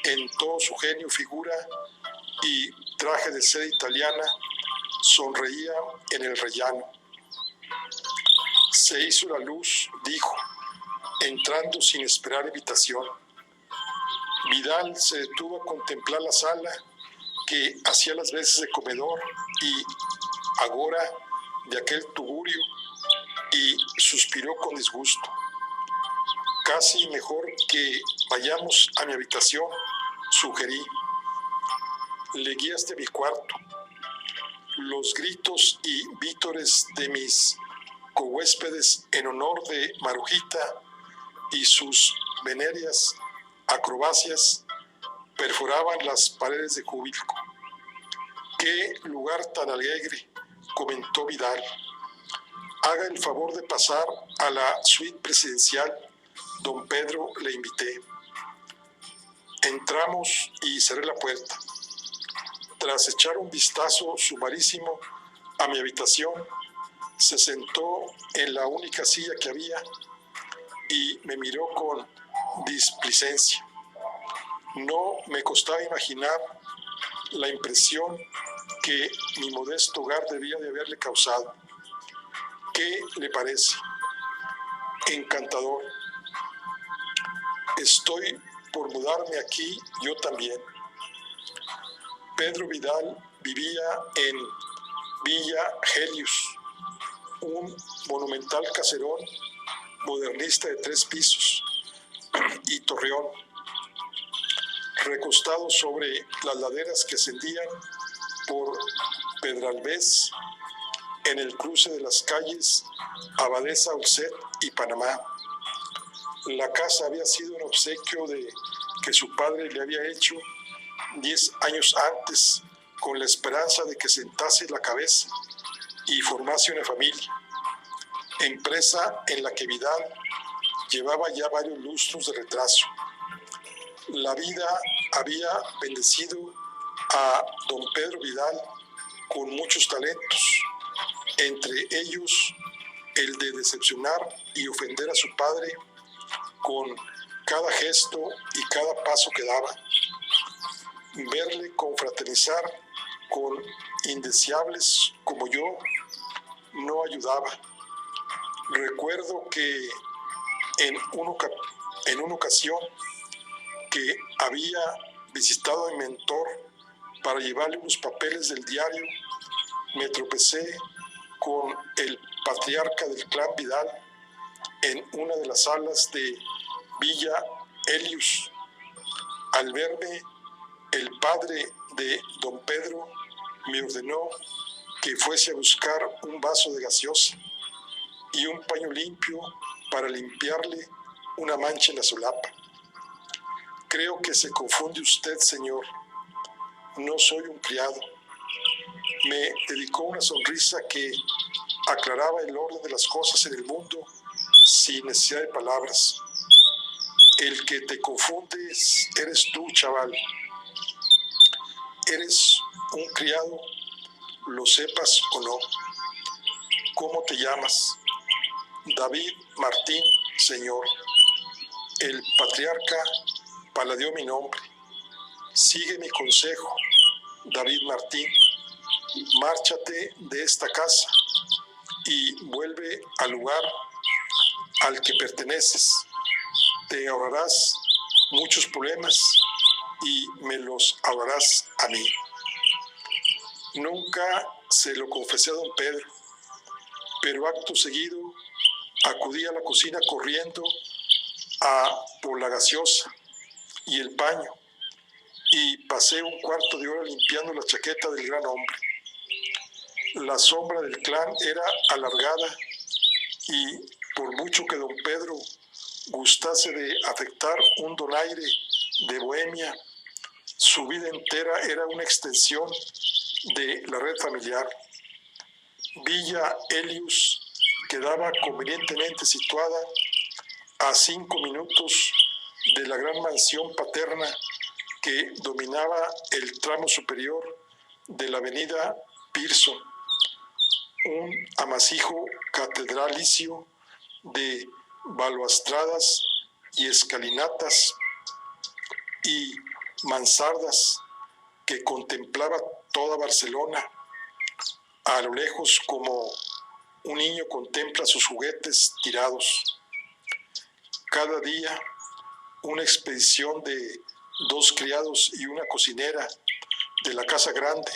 en todo su genio, figura y traje de seda italiana, sonreía en el rellano. Se hizo la luz, dijo, entrando sin esperar invitación. Vidal se detuvo a contemplar la sala que hacía las veces de comedor y agora de aquel tugurio y suspiró con disgusto. Casi mejor que vayamos a mi habitación, sugerí. Le guié hasta mi cuarto. Los gritos y vítores de mis cohuéspedes en honor de Marujita y sus venéreas acrobacias perforaban las paredes de júbilo. ¡Qué lugar tan alegre!, comentó Vidal. Haga el favor de pasar a la suite presidencial, don Pedro, le invité. Entramos y cerré la puerta. Tras echar un vistazo sumarísimo a mi habitación, se sentó en la única silla que había y me miró con displicencia. No me costaba imaginar la impresión que mi modesto hogar debía de haberle causado. ¿Qué le parece? Encantador. Estoy por mudarme aquí yo también. Pedro Vidal vivía en Villa Helios, un monumental caserón modernista de 3 pisos y torreón, recostado sobre las laderas que ascendían por Pedralbés en el cruce de las calles Abadesa Olcet y Panamá. La casa había sido un obsequio que su padre le había hecho 10 años antes, con la esperanza de que sentase la cabeza y formase una familia. Empresa en la que Vidal llevaba ya varios lustros de retraso. La vida había bendecido a don Pedro Vidal con muchos talentos, entre ellos el de decepcionar y ofender a su padre con cada gesto y cada paso que daba. Verle confraternizar con indeseables como yo no ayudaba. Recuerdo que en una ocasión que había visitado a mi mentor para llevarle unos papeles del diario, me tropecé con el patriarca del clan Vidal en una de las salas de Villa Helios. Al verme, el padre de don Pedro me ordenó que fuese a buscar un vaso de gaseosa y un paño limpio para limpiarle una mancha en la solapa. Creo que se confunde usted, señor. No soy un criado. Me dedicó una sonrisa que aclaraba el orden de las cosas en el mundo sin necesidad de palabras. El que te confundes eres tú, chaval. Eres un criado, lo sepas o no. ¿Cómo te llamas? David Martín, señor. El patriarca paladeó mi nombre. Sigue mi consejo, David Martín. Márchate de esta casa y vuelve al lugar al que perteneces. Te ahorrarás muchos problemas y me los ahorrarás a mí. Nunca se lo confesé a don Pedro, pero acto seguido acudí a la cocina corriendo por la gaseosa y el paño y pasé un cuarto de hora limpiando la chaqueta del gran hombre. La sombra del clan era alargada y por mucho que don Pedro gustase de afectar un donaire de bohemia, su vida entera era una extensión de la red familiar. Villa Helios quedaba convenientemente situada a 5 minutos de la gran mansión paterna que dominaba el tramo superior de la avenida Pearson, un amasijo catedralicio de balaustradas y escalinatas y mansardas que contemplaba toda Barcelona a lo lejos como un niño contempla sus juguetes tirados. Cada día una expedición de 2 criados y una cocinera de la casa grande,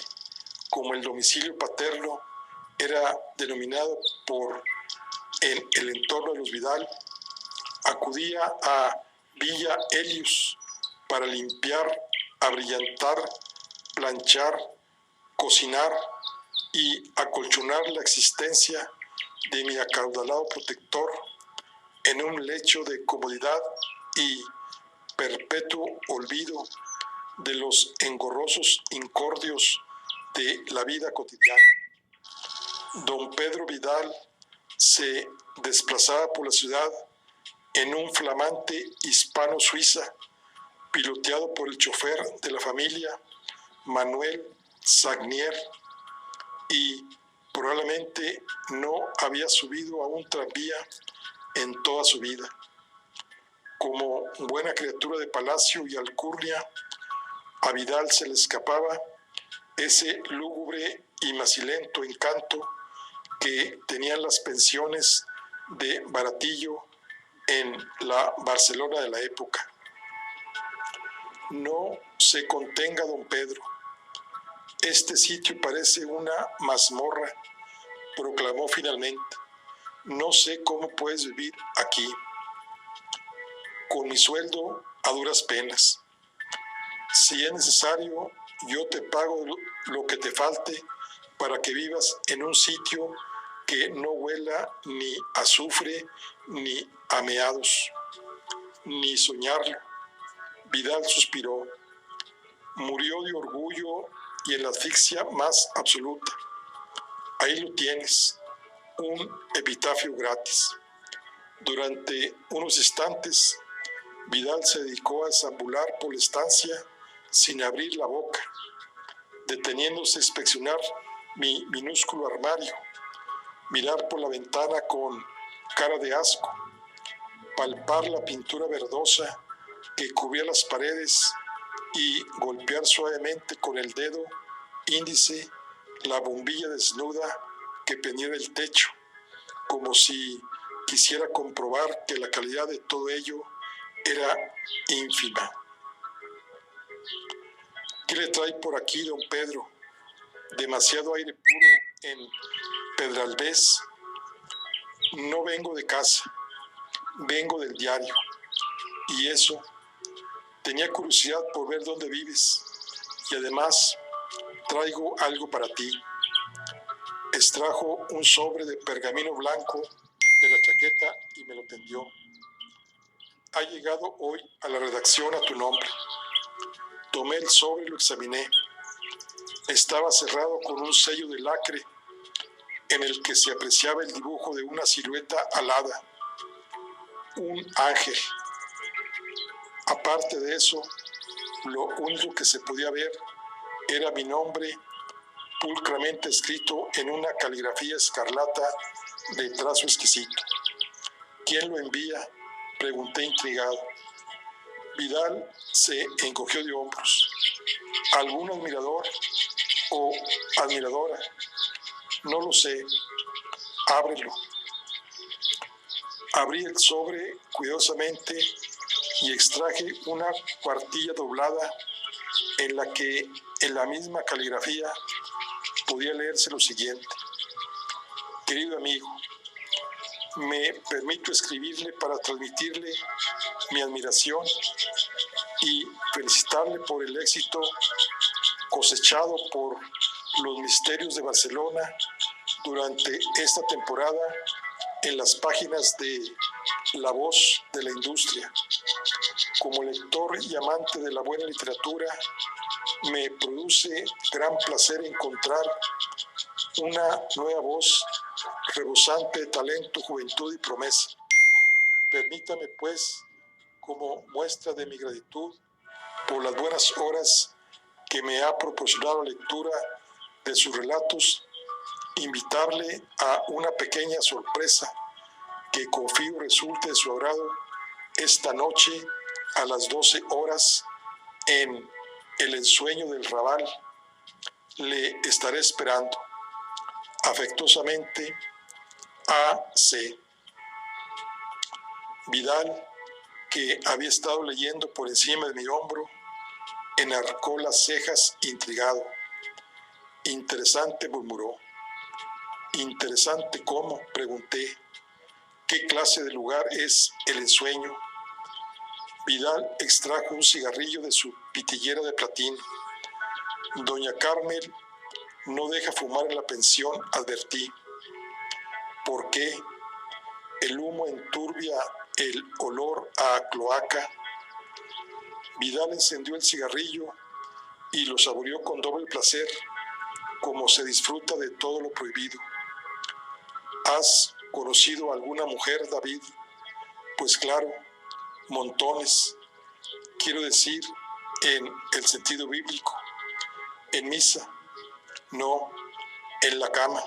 como el domicilio paterno era denominado en el entorno de los Vidal, acudía a Villa Helios para limpiar, abrillantar, planchar, cocinar y acolchonar la existencia de mi acaudalado protector en un lecho de comodidad y perpetuo olvido de los engorrosos incordios de la vida cotidiana. Don Pedro Vidal se desplazaba por la ciudad en un flamante hispano-suiza, piloteado por el chofer de la familia, Manuel Sagnier, y probablemente no había subido a un tranvía en toda su vida. Como buena criatura de palacio y alcurnia, a Vidal se le escapaba ese lúgubre y macilento encanto que tenían las pensiones de Baratillo en la Barcelona de la época. No se contenga, don Pedro. Este sitio parece una mazmorra, proclamó finalmente. No sé cómo puedes vivir aquí. Con mi sueldo a duras penas. Si es necesario, yo te pago lo que te falte para que vivas en un sitio que no huela ni a azufre ni a meados. ni soñarlo. Vidal suspiró. Murió de orgullo y en la asfixia más absoluta. Ahí lo tienes, un epitafio gratis. Durante unos instantes, Vidal se dedicó a deambular por la estancia sin abrir la boca, deteniéndose a inspeccionar mi minúsculo armario, mirar por la ventana con cara de asco, palpar la pintura verdosa que cubría las paredes y golpear suavemente con el dedo índice la bombilla desnuda que pendía del techo, como si quisiera comprobar que la calidad de todo ello era ínfima. ¿Qué le trae por aquí, don Pedro? Demasiado aire puro en Pedralbés. No vengo de casa, vengo del diario. Y eso, tenía curiosidad por ver dónde vives. Y además, traigo algo para ti. Extrajo un sobre de pergamino blanco de la chaqueta y me lo tendió. Ha llegado hoy a la redacción a tu nombre. Tomé el sobre y lo examiné. Estaba cerrado con un sello de lacre en el que se apreciaba el dibujo de una silueta alada, un ángel. Aparte de eso, lo único que se podía ver era mi nombre pulcramente escrito en una caligrafía escarlata de trazo exquisito. ¿Quién lo envía?, pregunté intrigado. Vidal se encogió de hombros. ¿Algún admirador o admiradora? No lo sé. Ábrelo. Abrí el sobre cuidadosamente y extraje una cuartilla doblada en la que, en la misma caligrafía, podía leerse lo siguiente. Querido amigo, me permito escribirle para transmitirle mi admiración y felicitarle por el éxito cosechado por los misterios de Barcelona durante esta temporada en las páginas de La Voz de la Industria. Como lector y amante de la buena literatura, me produce gran placer encontrar una nueva voz rebosante de talento, juventud y promesa. Permítame, pues, como muestra de mi gratitud por las buenas horas que me ha proporcionado la lectura de sus relatos, invitarle a una pequeña sorpresa que confío resulte de su agrado esta noche a las 12 horas en El ensueño del Raval. Le estaré esperando. Afectuosamente, A.C. Vidal, que había estado leyendo por encima de mi hombro, enarcó las cejas intrigado. Interesante, murmuró. ¿Interesante cómo?, pregunté. ¿Qué clase de lugar es El ensueño? Vidal extrajo un cigarrillo de su pitillera de platino. Doña Carmel no deja fumar en la pensión, advertí. ¿Por qué? El humo enturbia el olor a cloaca. Vidal encendió el cigarrillo y lo saboreó con doble placer, como se disfruta de todo lo prohibido. ¿Has conocido a alguna mujer, David? Pues claro, montones. Quiero decir, en el sentido bíblico. En misa. No, en la cama.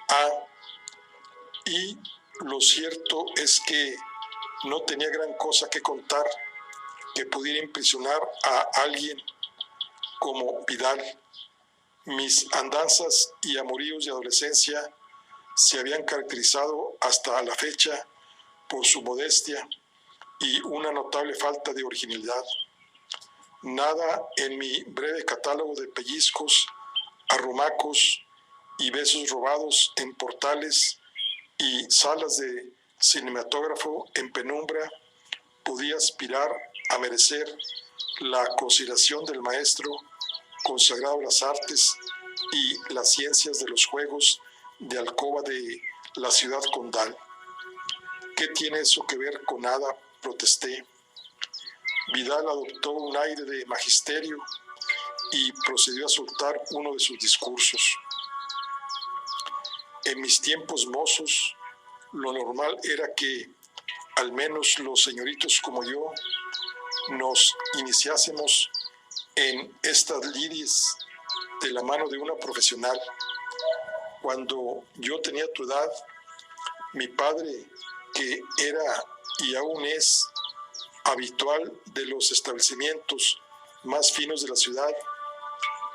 Ah, y lo cierto es que no tenía gran cosa que contar que pudiera impresionar a alguien como Vidal. Mis andanzas y amoríos de adolescencia se habían caracterizado hasta la fecha por su modestia y una notable falta de originalidad. Nada en mi breve catálogo de pellizcos, arrumacos y besos robados en portales y salas de cinematógrafo en penumbra podía aspirar a merecer la consideración del maestro consagrado a las artes y las ciencias de los juegos de alcoba de la ciudad condal. ¿Qué tiene eso que ver con nada? protesté. Vidal adoptó un aire de magisterio y procedió a soltar uno de sus discursos. En mis tiempos mozos, lo normal era que, al menos los señoritos como yo, nos iniciásemos en estas lides de la mano de una profesional. Cuando yo tenía tu edad, mi padre, que era y aún es habitual de los establecimientos más finos de la ciudad,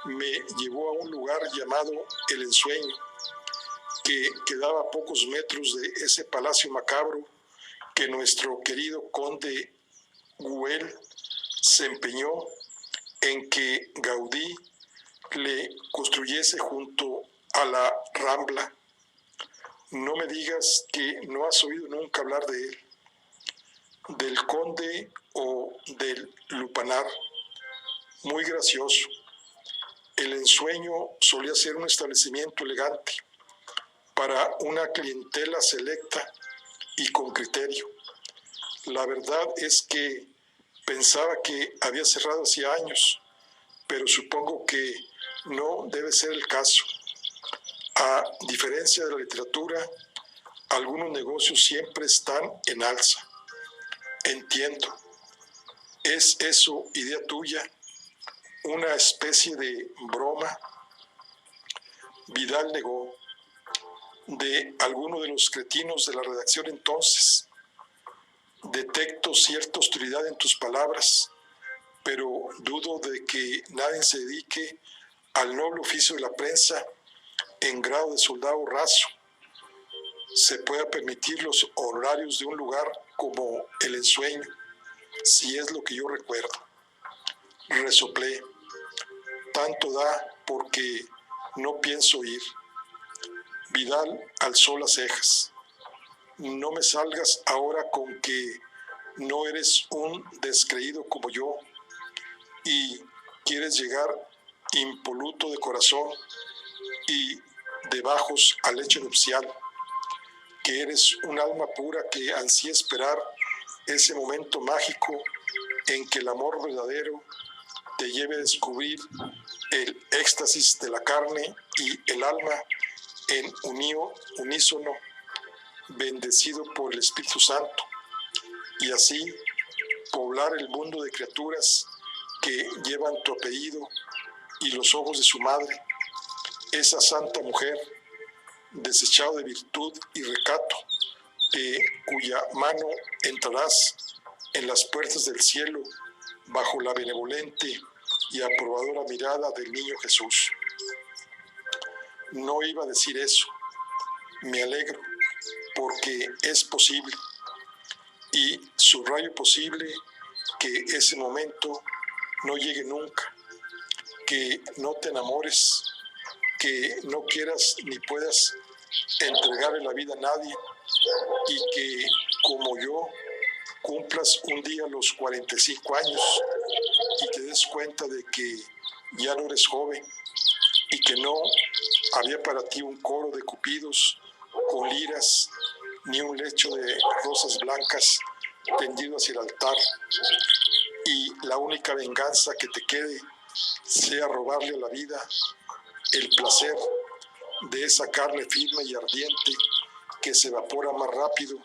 me llevó a un lugar llamado El Ensueño, que quedaba a pocos metros de ese palacio macabro que nuestro querido conde Güell se empeñó en que Gaudí le construyese junto a la Rambla. No me digas que no has oído nunca hablar de él, del conde o del lupanar. Muy gracioso. El Ensueño solía ser un establecimiento elegante para una clientela selecta y con criterio. La verdad es que pensaba que había cerrado hacía años, pero supongo que no debe ser el caso. A diferencia de la literatura, algunos negocios siempre están en alza. Entiendo. ¿Es eso idea tuya? ¿Una especie de broma? Vidal negó. De alguno de los cretinos de la redacción entonces. Detecto cierta hostilidad en tus palabras, pero dudo de que nadie se dedique al noble oficio de la prensa en grado de soldado raso se pueda permitir los horarios de un lugar como El Ensueño, si es lo que yo recuerdo. Resoplé. Tanto da porque no pienso ir. Vidal alzó las cejas. No me salgas ahora con que no eres un descreído como yo y quieres llegar impoluto de corazón y de bajos al lecho nupcial, que eres un alma pura que ansía esperar ese momento mágico en que el amor verdadero te lleve a descubrir el éxtasis de la carne y el alma en unísono, bendecido por el Espíritu Santo, y así poblar el mundo de criaturas que llevan tu apellido y los ojos de su madre, esa santa mujer, desechado de virtud y recato, cuya mano entrarás en las puertas del cielo bajo la benevolente y aprobadora mirada del niño Jesús. No iba a decir eso. Me alegro, porque es posible, y subrayo posible que ese momento no llegue nunca, que no te enamores, que no quieras ni puedas entregarle la vida a nadie y que, como yo, cumplas un día los 45 años y te des cuenta de que ya no eres joven y que no había para ti un coro de cupidos con liras ni un lecho de rosas blancas tendido hacia el altar, y la única venganza que te quede sea robarle a la vida el placer de esa carne firme y ardiente que se evapora más rápido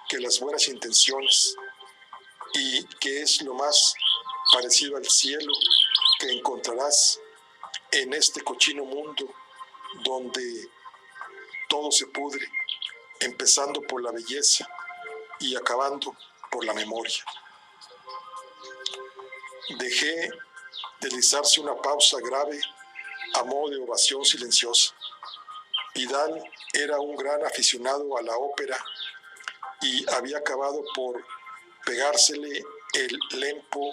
que las buenas intenciones y que es lo más parecido al cielo que encontrarás en este cochino mundo donde todo se pudre, empezando por la belleza y acabando por la memoria. Dejé deslizarse una pausa grave a modo de ovación silenciosa. Vidal era un gran aficionado a la ópera y había acabado por pegársele el lempo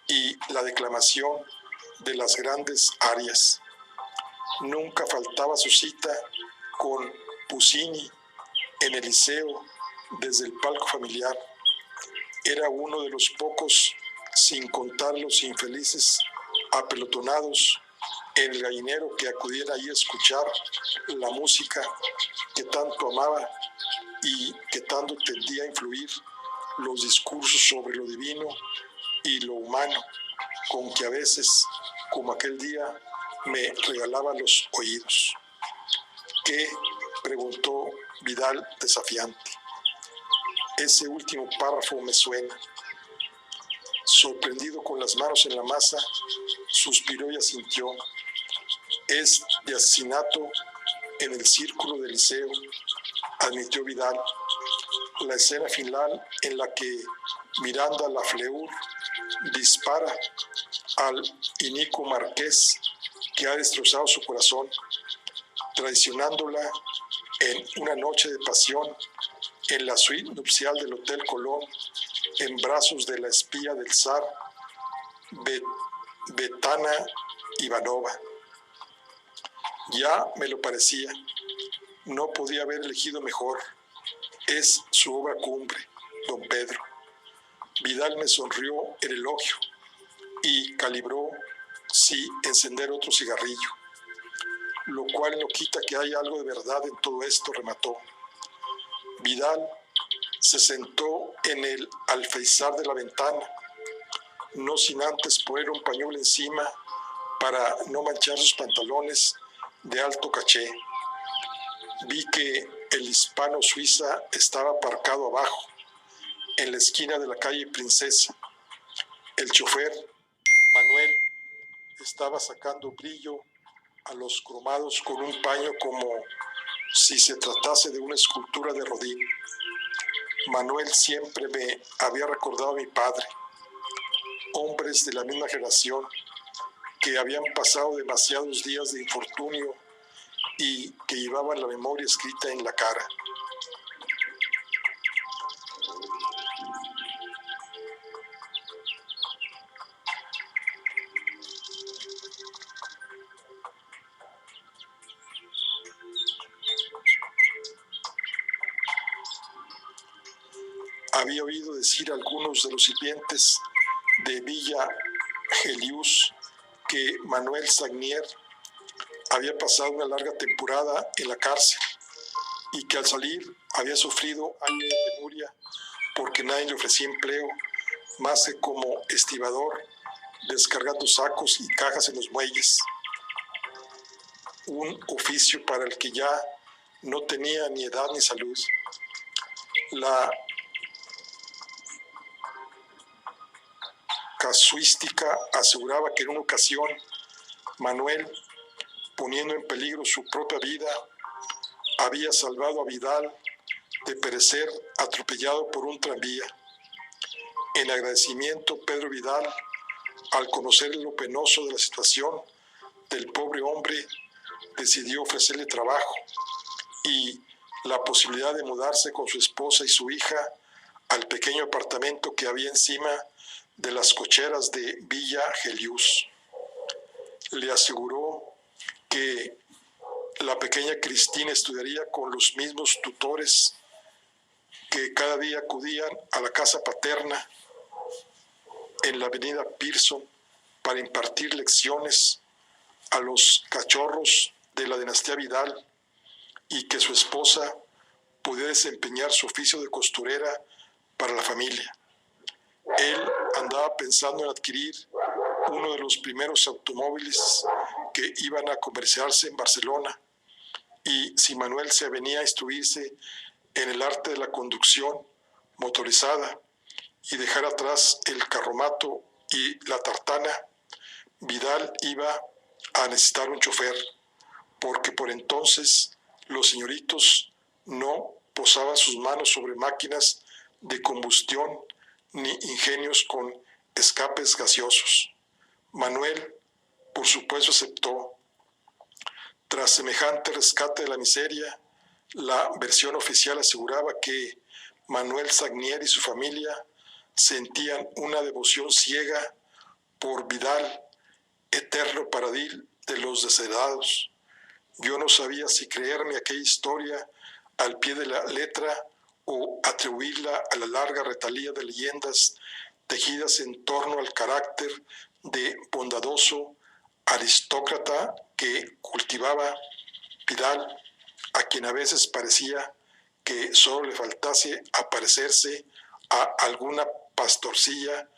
y la declamación de las grandes arias. Nunca faltaba su cita con Puccini en el Liceo desde el palco familiar. Era uno de los pocos, sin contar los infelices apelotonados en el gallinero, que acudían ahí a escuchar la música que tanto amaba y que tanto tendía a influir los discursos sobre lo divino y lo humano, con que a veces, como aquel día, me regalaba los oídos. ¿Qué?, preguntó Vidal desafiante. Ese último párrafo me suena. Sorprendido con las manos en la masa, suspiró y asintió. Es de asesinato en el círculo del Liceo, admitió Vidal. La escena final en la que Miranda Lafleur dispara al inicuo marqués que ha destrozado su corazón, traicionándola en una noche de pasión en la suite nupcial del Hotel Colón, en brazos de la espía del zar, Betana Ivanova. Ya me lo parecía, no podía haber elegido mejor. Es su obra cumbre, don Pedro. Vidal me sonrió el elogio y calibró si encender otro cigarrillo, lo cual no quita que haya algo de verdad en todo esto, remató. Vidal se sentó en el alféizar de la ventana, no sin antes poner un pañuelo encima para no manchar sus pantalones de alto caché. Vi que el Hispano Suiza estaba aparcado abajo, en la esquina de la calle Princesa. El chofer, Manuel, estaba sacando brillo a los cromados con un paño como si se tratase de una escultura de Rodin. Manuel siempre me había recordado a mi padre, hombres de la misma generación que habían pasado demasiados días de infortunio y que llevaban la memoria escrita en la cara. Había oído decir a algunos de los sirvientes de Villa Gelius que Manuel Sagnier había pasado una larga temporada en la cárcel y que al salir había sufrido años de penuria porque nadie le ofrecía empleo más que como estibador, descargando sacos y cajas en los muelles, un oficio para el que ya no tenía ni edad ni salud. La casuística aseguraba que en una ocasión Manuel, poniendo en peligro su propia vida, había salvado a Vidal de perecer atropellado por un tranvía. En agradecimiento, Pedro Vidal, al conocer lo penoso de la situación del pobre hombre, decidió ofrecerle trabajo y la posibilidad de mudarse con su esposa y su hija al pequeño apartamento que había encima de las cocheras de Villa Gelius. Le aseguró que la pequeña Cristina estudiaría con los mismos tutores que cada día acudían a la casa paterna en la avenida Pearson para impartir lecciones a los cachorros de la dinastía Vidal y que su esposa podía desempeñar su oficio de costurera para la familia. Él andaba pensando en adquirir uno de los primeros automóviles que iban a comerciarse en Barcelona, y si Manuel se avenía a instruirse en el arte de la conducción motorizada y dejar atrás el carromato y la tartana, Vidal iba a necesitar un chofer, porque por entonces los señoritos no posaban sus manos sobre máquinas de combustión ni ingenios con escapes gaseosos. Manuel, por supuesto, aceptó. Tras semejante rescate de la miseria, la versión oficial aseguraba que Manuel Sagnier y su familia sentían una devoción ciega por Vidal, eterno paradil de los desheredados. Yo no sabía si creerme aquella historia al pie de la letra o atribuirla a la larga retalía de leyendas tejidas en torno al carácter de bondadoso aristócrata que cultivaba Vidal, a quien a veces parecía que solo le faltase aparecerse a alguna pastorcilla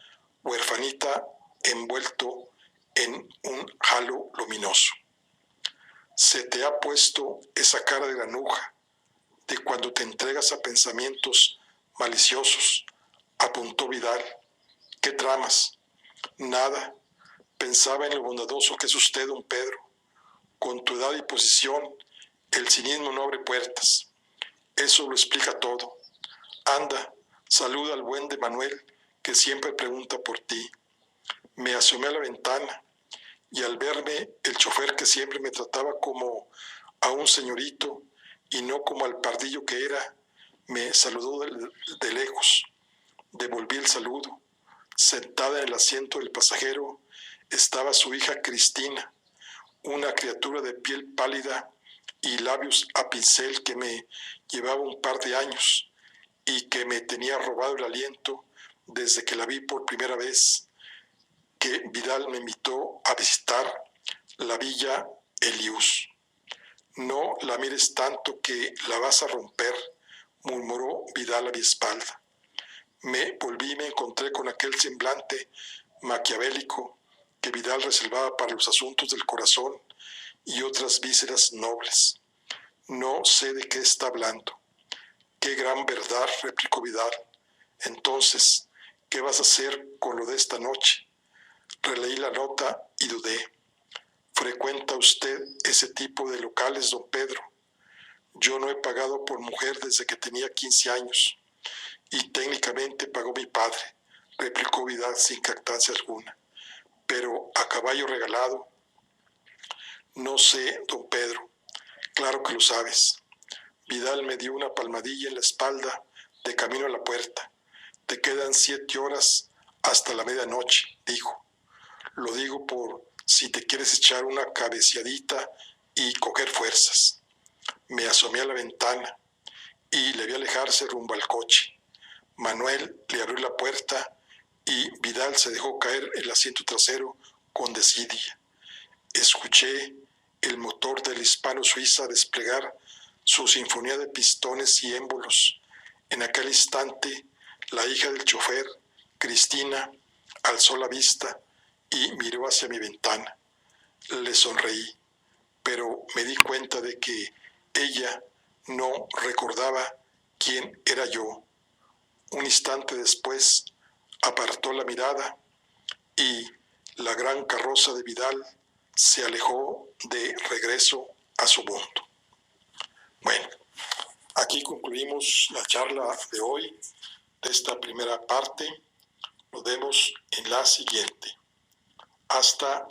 huerfanita envuelto en un halo luminoso. Se te ha puesto esa cara de granuja de cuando te entregas a pensamientos maliciosos, apuntó Vidal. ¿Qué tramas? Nada. Pensaba en lo bondadoso que es usted, don Pedro. Con tu edad y posición, el cinismo no abre puertas. Eso lo explica todo. Anda, saluda al buen de Manuel, que siempre pregunta por ti. Me asomé a la ventana y al verme el chofer, que siempre me trataba como a un señorito y no como al pardillo que era, me saludó de lejos. Devolví el saludo. Sentada en el asiento del pasajero estaba su hija Cristina, una criatura de piel pálida y labios a pincel que me llevaba un par de años y que me tenía robado el aliento desde que la vi por primera vez, que Vidal me invitó a visitar la villa Elius. No la mires tanto que la vas a romper, murmuró Vidal a mi espalda. Me volví y me encontré con aquel semblante maquiavélico que Vidal reservaba para los asuntos del corazón y otras vísceras nobles. No sé de qué está hablando. Qué gran verdad, replicó Vidal. Entonces, ¿qué vas a hacer con lo de esta noche? Releí la nota y dudé. ¿Frecuenta usted ese tipo de locales, don Pedro? Yo no he pagado por mujer desde que tenía 15 años. Y técnicamente pagó mi padre, replicó Vidal sin jactancia alguna. Pero a caballo regalado. No sé, don Pedro. Claro que lo sabes. Vidal me dio una palmadilla en la espalda de camino a la puerta. Te quedan 7 horas hasta la medianoche, dijo. Lo digo por si te quieres echar una cabeceadita y coger fuerzas. Me asomé a la ventana y le vi alejarse rumbo al coche. Manuel le abrió la puerta y Vidal se dejó caer el asiento trasero con desidia. Escuché el motor del Hispano Suiza desplegar su sinfonía de pistones y émbolos. En aquel instante, la hija del chofer, Cristina, alzó la vista y miró hacia mi ventana. Le sonreí, pero me di cuenta de que ella no recordaba quién era yo. Un instante después, apartó la mirada y la gran carroza de Vidal se alejó de regreso a su mundo. Bueno, aquí concluimos la charla de hoy, de esta primera parte. Nos vemos en la siguiente. Hasta